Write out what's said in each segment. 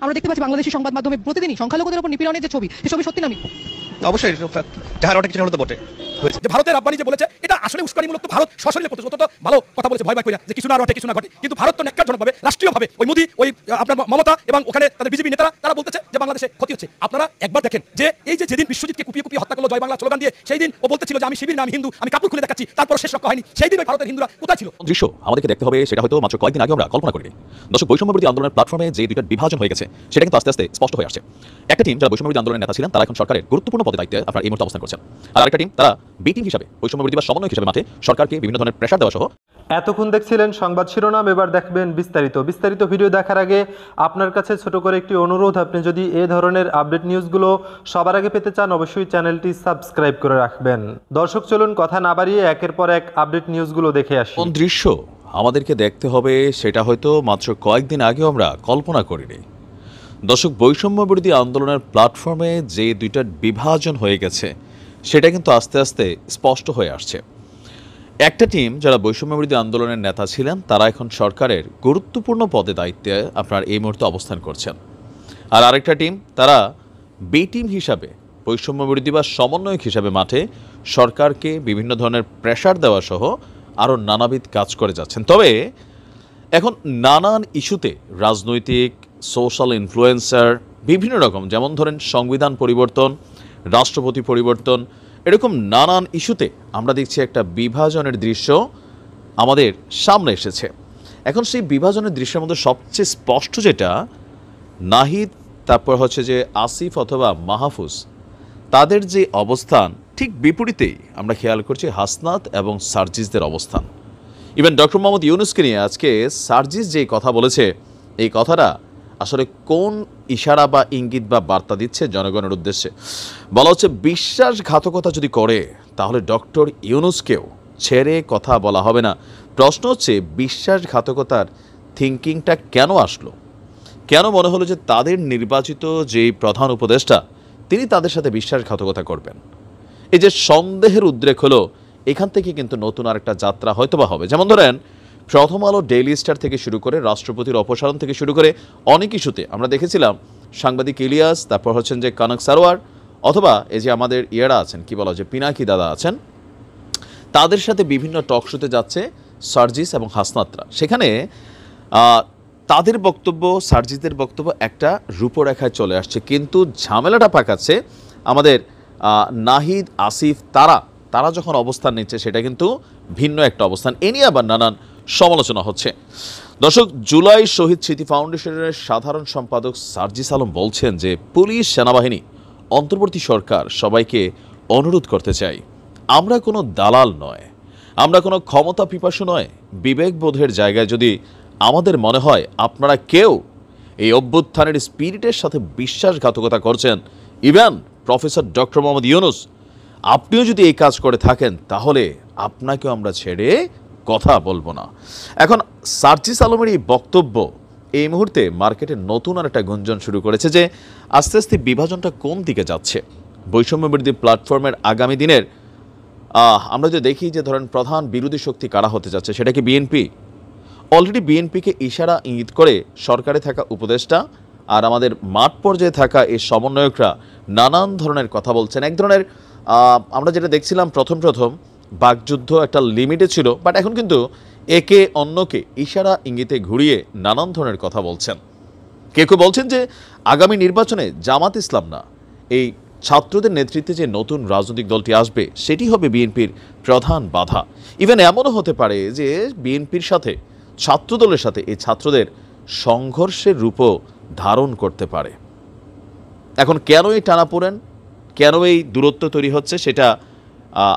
আমরা দেখতে পাচ্ছি বাংলাদেশি সংবাদ মাধ্যমে প্রতিদিনই সংখ্যালঘুদের উপর নিপীড়নের যে ছবি, সেই ছবি সত্যি না মিথ্যা? অবশ্যই যাহার ওটা কিছু হলো তো বটে যে ভারতের আব্বানি যে বলেছে এটা আসলে উস্কানিমূলক, তো ভারত সশরীরে করতেছে, অতটা ভালো কথা বলেছে ভয় কইরা যে কিছু না ঘটে কিছু না ঘটে, কিন্তু ভারত তো ন্যাক্কারজনকভাবে রাষ্ট্রীয়ভাবে ওই মোদি ওই আপনার মমতা এবং ওখানে তাদের বিজেপি নেতারা তারা বলতেছে যে বাংলাদেশে ক্ষতি হচ্ছে। আপনারা একবার দেখেন যে এই যে যেদিন বিশ্বজিৎকে কুপিয়ে কুপিয়ে হত্যা করলো জয় বাংলা স্লোগান দিয়ে, সেই দিন ও বলতেছিল যে আমি শিবির না আমি হিন্দু, আমি কাপড় খুলে দেখাচ্ছি, তারপর শেষ রক্ষা হয়নি। সেই দিন ওই ভারতের হিন্দুরা কোথায় ছিল? দৃশ্য আমাদেরকে দেখতে হবে, সেটা হয়তো মাত্র কয়েকদিন আগে আমরা কল্পনা করিনি। দর্শক, বৈষম্যবিরোধী আন্দোলনের প্ল্যাটফর্মে যে দুইটা বিভাজন হয়ে গেছে সেটা কিন্তু আস্তে আস্তে স্পষ্ট হয়ে আসছে। একটা টিম যারা বৈষম্যবিরোধী আন্দোলনের নেতা ছিলেন তারা এখন সরকারের গুরুত্বপূর্ণ পদে দায়িত্বে আপনার এই মুহূর্তে অবস্থান করছেন, আর আরেকটা টিম তারা বি টিম হিসাবে বৈষম্যবিরোধী বা সমন্বয় হিসাবে মাঠে সরকারকে বিভিন্ন ধরনের প্রেশার দেওয়া সহ। এতক্ষণ দেখছিলেন সংবাদ শিরোনাম, এবার দেখবেন বিস্তারিত ভিডিও দেখার আগে আপনার কাছে ছোট করে একটি অনুরোধ, আপনি যদি এই ধরনের আপডেট নিউজগুলো সবার আগে পেতে চান অবশ্যই চ্যানেলটি সাবস্ক্রাইব করে রাখবেন। দর্শক, চলুন কথা না বাড়িয়ে একের পর এক আপডেট নিউজগুলো দেখে আসি। কোন দৃশ্য আমাদেরকে দেখতে হবে সেটা হয়তো মাত্র কয়েকদিন আগেও আমরা কল্পনা করিনি। দর্শক, বৈষম্যবিরোধী আন্দোলনের প্ল্যাটফর্মে যে দুইটা বিভাজন হয়ে গেছে সেটা কিন্তু আস্তে আস্তে স্পষ্ট হয়ে আসছে। একটা টিম যারা বৈষম্যবিরোধী আন্দোলনের নেতা ছিলেন তারা এখন সরকারের গুরুত্বপূর্ণ পদে দায়িত্বে আপনার এই মুহূর্তে অবস্থান করছেন, আর আরেকটা টিম তারা বি টিম হিসাবে বৈষম্যবিরোধী বা সমন্বয়ক হিসাবে মাঠে সরকারকে বিভিন্ন ধরনের প্রেশার দেওয়া সহ আরও নানাবিধ কাজ করে যাচ্ছেন। তবে এখন নানান ইস্যুতে রাজনৈতিক, সোশ্যাল ইনফ্লুয়েন্সার, বিভিন্ন রকম, যেমন ধরেন সংবিধান পরিবর্তন, রাষ্ট্রপতি পরিবর্তন, এরকম নানান ইস্যুতে আমরা দেখছি একটা বিভাজনের দৃশ্য আমাদের সামনে এসেছে। এখন সেই বিভাজনের দৃশ্যের মধ্যে সবচেয়ে স্পষ্ট যেটা, নাহিদ, তারপর হচ্ছে যে আসিফ অথবা মাহফুজ, তাদের যে অবস্থান ঠিক বিপরীতেই আমরা খেয়াল করছি হাসনাত এবং সার্জিসদের অবস্থান। ইভেন ডক্টর মোহাম্মদ ইউনূসকে নিয়ে আজকে সার্জিস যে কথা বলেছে, এই কথাটা আসলে কোন ইশারা বা ইঙ্গিত বা বার্তা দিচ্ছে জনগণের উদ্দেশ্যে? বলা হচ্ছে বিশ্বাসঘাতকতা যদি করে তাহলে ডক্টর ইউনূসকেও ছেড়ে কথা বলা হবে না। প্রশ্ন হচ্ছে বিশ্বাসঘাতকতার থিঙ্কিংটা কেন আসলো? কেন মনে হলো যে তাদের নির্বাচিত যেই প্রধান উপদেষ্টা তিনি তাদের সাথে বিশ্বাসঘাতকতা করবেন? এই যে সন্দেহের উদ্রেক হলো, এখান থেকে কিন্তু নতুন আরেকটা যাত্রা হয়তোবা হবে। যেমন ধরেন প্রথম আলো, ডেইলি স্টার থেকে শুরু করে রাষ্ট্রপতির অপসারণ থেকে শুরু করে অনেক ইস্যুতে আমরা দেখেছিলাম সাংবাদিক ইলিয়াস, তারপর হচ্ছেন যে কনক সারোয়ার, অথবা এই যে আমাদের ইয়েরা আছেন, কি বলা, যে পিনাকি দাদা আছেন, তাদের সাথে বিভিন্ন টক শোতে যাচ্ছে সার্জিস এবং হাসনাতরা। সেখানে তাদের বক্তব্য, সার্জিসদের বক্তব্য একটা রূপরেখায় চলে আসছে, কিন্তু ঝামেলাটা পাকাচ্ছে আমাদের নাহিদ, আসিফ, তারা যখন অবস্থান নিচ্ছে সেটা কিন্তু ভিন্ন একটা অবস্থান। এ নিয়ে আবার নানান সমালোচনা হচ্ছে। দর্শক, জুলাই শহীদ স্মৃতি ফাউন্ডেশনের সাধারণ সম্পাদক সার্জিস আলম বলছেন যে পুলিশ, সেনাবাহিনী, অন্তর্বর্তী সরকার সবাইকে অনুরোধ করতে চাই, আমরা কোনো দালাল নয়, আমরা কোনো ক্ষমতা পিপাসু নয়। বিবেকবোধের জায়গায় যদি আমাদের মনে হয় আপনারা কেউ এই অভ্যুত্থানের স্পিরিটের সাথে বিশ্বাসঘাতকতা করছেন, even professor doctor Mohammad Yunus, আপনিও যদি এই কাজ করে থাকেন, তাহলে আপনাকেও আমরা ছেড়ে কথা বলবো না। এখন সার্জিস আলমের এই বক্তব্য এই মুহূর্তে মার্কেটে নতুন আর একটা গুঞ্জন শুরু করেছে যে আস্তে আস্তে বিভাজনটা কোন দিকে যাচ্ছে। বৈষম্যবিরোধী প্ল্যাটফর্মের আগামী দিনের আমরা যদি দেখি যে ধরেন প্রধান বিরোধী শক্তি কারা হতে যাচ্ছে, সেটা কি বিএনপি? অলরেডি বিএনপিকে ইশারা ইঙ্গিত করে সরকারে থাকা উপদেষ্টা আর আমাদের মাঠ পর্যায়ে থাকা এই সমন্বয়করা নানান ধরনের কথা বলছেন। এক ধরনের আমরা যেটা দেখছিলাম প্রথম বাকযুদ্ধ একটা লিমিটে ছিল, বাট এখন কিন্তু একে অন্যকে ইশারা ইঙ্গিতে ঘুরিয়ে নানান ধরনের কথা বলছেন। কেউ বলছেন যে আগামী নির্বাচনে জামাত ইসলাম না, এই ছাত্রদের নেতৃত্বে যে নতুন রাজনৈতিক দলটি আসবে সেটি হবে বিএনপির প্রধান বাধা। ইভেন এমনও হতে পারে যে বিএনপির সাথে ছাত্রদলের সাথে এই ছাত্রদের সংঘর্ষের রূপও ধারণ করতে পারে। এখন কেন এই টানাপোড়েন, কেন এই দূরত্ব তৈরি হচ্ছে সেটা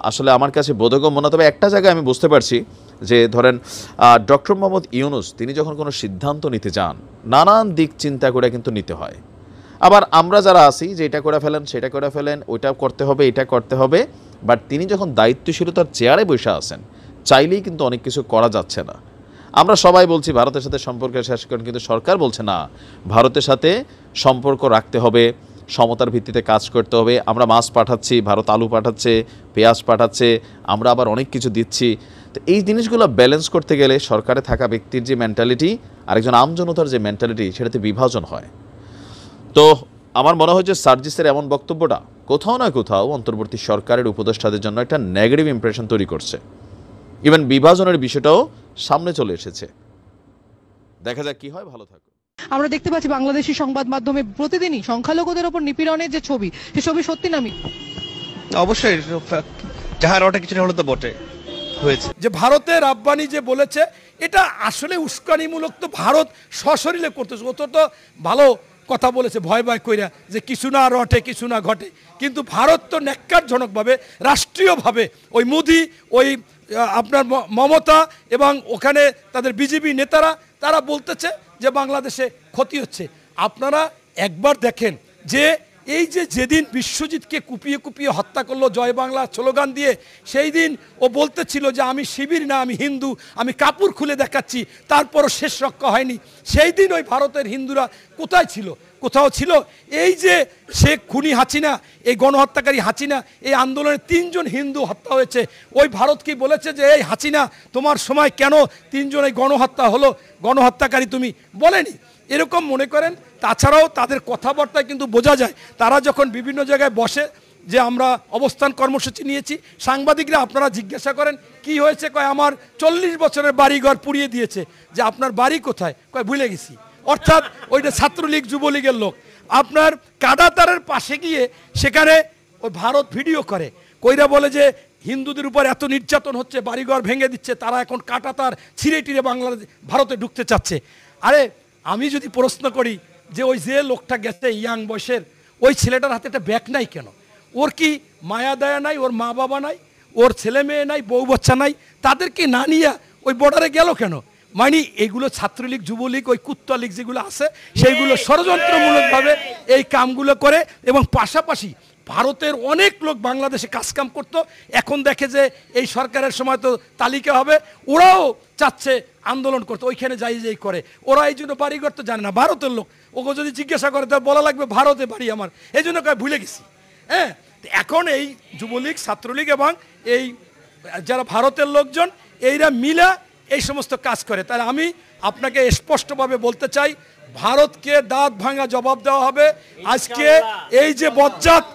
আসলে আমার কাছে বোধগম্য না। তবে একটা জায়গায় আমি বুঝতে পারছি যে ধরেন ডক্টর মোহাম্মদ ইউনূস তিনি যখন কোনো সিদ্ধান্ত নিতে যান, নানান দিক চিন্তা করে কিন্তু নিতে হয়। আবার আমরা যারা আছি যে এটা করে ফেলেন, সেটা করে ফেলেন, ওইটা করতে হবে, এটা করতে হবে, বাট তিনি যখন দায়িত্বশীলতার চেয়ারে বসে আছেন, চাইলেই কিন্তু অনেক কিছু করা যাচ্ছে না। আমরা সবাই বলছি ভারতের সাথে সম্পর্ক শেষ করেন, কিন্তু সরকার বলছে না, ভারতের সাথে সম্পর্ক রাখতে হবে, সমতার ভিত্তিতে কাজ করতে হবে। আমরা মাছ পাঠাচ্ছি, ভারত আলু পাঠাচ্ছে, পেঁয়াজ পাঠাচ্ছে, আমরা আবার অনেক কিছু দিচ্ছি। তো এই জিনিসগুলো ব্যালেন্স করতে গেলে সরকারে থাকা ব্যক্তির যে মেন্টালিটি আর একজন আমজনতার যে মেন্টালিটি, সেটাতে বিভাজন হয়। তো আমার মনে হয় যে সার্জিসের এমন বক্তব্যটা কোথাও না কোথাও অন্তর্বর্তী সরকারের উপদেষ্টাদের জন্য একটা নেগেটিভ ইমপ্রেশন তৈরি করছে। ইভেন বিভাজনের বিষয়টাও সামনে চলে এসেছে। দেখা যাক কি হয়। ভালো থাকুন। আমরা দেখতে পাচ্ছি বাংলাদেশি সংবাদ মাধ্যমে প্রতিদিনই সংখ্যালঘুদের উপর নিপীড়নের যে ছবি, সে ছবি সত্যি না মিথ্যা? অবশ্যই যাহার ওটা কিছু না হলে তো বটে হয়েছে। যে ভারতের রাব্বানি যে বলেছে এটা আসলে উস্কানিমূলক, তো ভারত সশরীরে করতেছে। অত তো ভালো কথা বলেছে ভয় ভয় কইরা যে কিছু না রটে কিছু না ঘটে, কিন্তু ভারত তো ন্যাক্কারজনকভাবে রাষ্ট্রীয়ভাবে ওই মোদি, ওই আপনার মমতা এবং ওখানে তাদের বিজেপি নেতারা তারা বলতেছে যে বাংলাদেশে ক্ষতি হচ্ছে। আপনারা একবার দেখেন যে এই যে যেদিন বিশ্বজিৎকে কুপিয়ে কুপিয়ে হত্যা করলো জয় বাংলা স্লোগান দিয়ে, সেই দিন ও বলতেছিল যে আমি শিবির না, আমি হিন্দু, আমি কাপড় খুলে দেখাচ্ছি, তারপরও শেষ রক্ষা হয়নি। সেই দিন ওই ভারতের হিন্দুরা কোথায় ছিল? কোথাও ছিল। এই যে শেখ খুনি হাসিনা, এই গণহত্যাকারী হাসিনা, এই আন্দোলনে 3 জন হিন্দু হত্যা হয়েছে, ওই ভারত কি বলেছে যে এই হাসিনা তোমার সময় কেন 3 জন এই গণহত্যা হলো, গণহত্যাকারী তুমি? বলেনি। এরকম মনে করেন। তাছাড়াও তাদের কথাবার্তায় কিন্তু বোঝা যায় তারা যখন বিভিন্ন জায়গায় বসে যে আমরা অবস্থান কর্মসূচি নিয়েছি, সাংবাদিকরা আপনারা জিজ্ঞাসা করেন কি হয়েছে, কয় আমার 40 বছরের বাড়িঘর পুড়িয়ে দিয়েছে। যে আপনার বাড়ি কোথায়? কয় ভুলে গেছি। অর্থাৎ ওইটা ছাত্রলীগ যুবলীগের লোক। আপনার কাঁটাতারের পাশে গিয়ে সেখানে ওই ভারত ভিডিও করে, কইরা বলে যে হিন্দুদের উপর এত নির্যাতন হচ্ছে, বাড়িঘর ভেঙে দিচ্ছে, তারা এখন কাঁটাতার ছিঁড়ে টিড়ে বাংলাদেশ ভারতে ঢুকতে চাচ্ছে। আরে আমি যদি প্রশ্ন করি যে ওই যে লোকটা গেছে ইয়াং বয়সের, ওই ছেলেটার হাতে একটা ব্যাগ নাই কেন? ওর কি মায়া দয়া নাই? ওর মা বাবা নাই? ওর ছেলে মেয়ে নাই? বউ বাচ্চা নাই? তাদেরকে না নিয়ে ওই বর্ডারে গেল কেন? মানে এগুলো ছাত্রলীগ যুবলীগ ওই কুত্তা লীগ যেগুলো আছে সেইগুলো ষড়যন্ত্রমূলকভাবে এই কামগুলো করে। এবং পাশাপাশি ভারতের অনেক লোক বাংলাদেশে কাজকাম করতো, এখন দেখে যে এই সরকারের সময় তো তালিকা হবে, ওরাও চাচ্ছে আন্দোলন করতে, ওইখানে যাই করে। ওরা এই জন্য বাড়িঘর তো জানে না, ভারতের লোক। ওকে যদি জিজ্ঞাসা করে তাহলে বলা লাগবে ভারতে বাড়ি আমার, এই জন্য কয় ভুলে গেছি। হ্যাঁ, এখন এই যুবলীগ ছাত্রলীগ এবং এই যারা ভারতের লোকজন এইরা মিলা এই সমস্ত কাজ করে। তাহলে আমি আপনাকে স্পষ্টভাবে বলতে চাই, ভারতকে দাঁত ভাঙা জবাব দেওয়া হবে। আজকে এই যে বজ্জাত,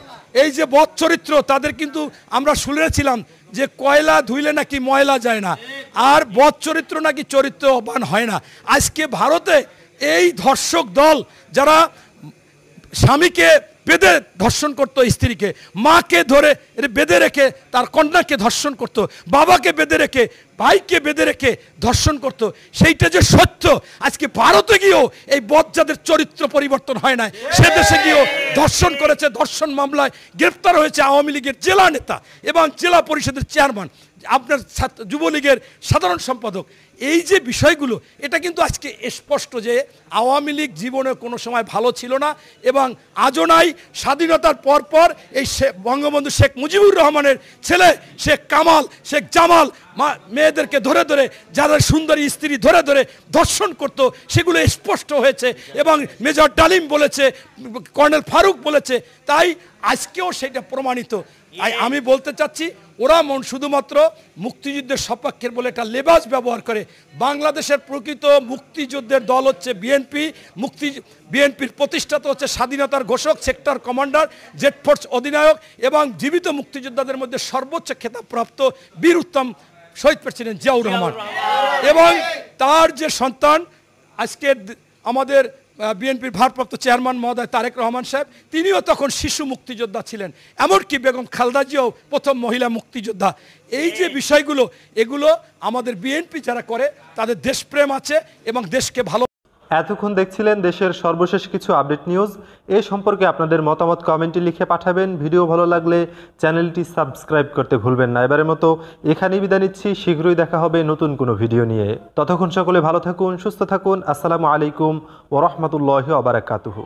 এই যে বদ চরিত্র, তাদের কিন্তু আমরা শুনেছিলাম যে কয়লা ধুইলে নাকি ময়লা যায় না, আর বদ চরিত্র নাকি চরিত্রবান হয় না। আজকে ভারতে এই ধর্ষক দল যারা স্বামীকে বেঁধে ধর্ষণ করতো, স্ত্রীকে, মাকে ধরে বেঁধে রেখে তার কন্যাকে ধর্ষণ করতো, বাবাকে বেঁধে রেখে ভাইকে বেঁধে রেখে ধর্ষণ করতো, সেইটা যে সত্য। আজকে ভারতে গিয়েও এই বজ্জাদের চরিত্র পরিবর্তন হয় না। সে দেশে গিয়েও ধর্ষণ করেছে, ধর্ষণ মামলায় গ্রেফতার হয়েছে আওয়ামী লীগের জেলা নেতা এবং জেলা পরিষদের চেয়ারম্যান, আপনার যুবলীগের সাধারণ সম্পাদক। এই যে বিষয়গুলো, এটা কিন্তু আজকে স্পষ্ট যে আওয়ামী লীগ জীবনে কোনো সময় ভালো ছিল না এবং আজও নাই। স্বাধীনতার পর এই বঙ্গবন্ধু শেখ মুজিবুর রহমানের ছেলে শেখ কামাল, শেখ জামাল মেয়েদেরকে ধরে ধরে, যারা সুন্দরী স্ত্রী ধরে ধরে ধর্ষণ করতো, সেগুলো স্পষ্ট হয়েছে এবং মেজর ডালিম বলেছে, কর্নেল ফারুক বলেছে। তাই আজকেও সেটা প্রমাণিত। আমি বলতে চাচ্ছি, ওরা শুধুমাত্র মুক্তিযুদ্ধের সপক্ষের বলে একটা লেবাস ব্যবহার করে। বাংলাদেশের প্রকৃত মুক্তিযুদ্ধের দল হচ্ছে বিএনপি। বিএনপির প্রতিষ্ঠাতা হচ্ছে স্বাধীনতার ঘোষক, সেক্টর কমান্ডার, জেড ফোর্স অধিনায়ক এবং জীবিত মুক্তিযোদ্ধাদের মধ্যে সর্বোচ্চ খেতাবপ্রাপ্ত বীর উত্তম শহীদ প্রেসিডেন্ট জিয়াউর রহমান এবং তার যে সন্তান আজকের আমাদের বিএনপির ভারপ্রাপ্ত চেয়ারম্যান মহোদয় তারেক রহমান সাহেব, তিনিও তখন শিশু মুক্তিযোদ্ধা ছিলেন। এমনকি বেগম খালেদা জিয়াও প্রথম মহিলা মুক্তিযোদ্ধা। এই যে বিষয়গুলো, এগুলো আমাদের বিএনপি যারা করে তাদের দেশপ্রেম আছে এবং দেশকে ভালো। এতক্ষণ দেখছিলেন দেশের সর্বশেষ কিছু আপডেট নিউজ। এ সম্পর্কে আপনাদের মতামত কমেন্টে লিখে পাঠাবেন। ভিডিও ভালো লাগলে চ্যানেলটি সাবস্ক্রাইব করতে ভুলবেন না। এবারের মতো এখানেই বিদায় নিচ্ছি। শীঘ্রই দেখা হবে নতুন কোনো ভিডিও নিয়ে। ততক্ষণ সকলে ভালো থাকুন, সুস্থ থাকুন। আসসালামু আলাইকুম ওয়া রাহমাতুল্লাহি ওয়া বারাকাতুহু।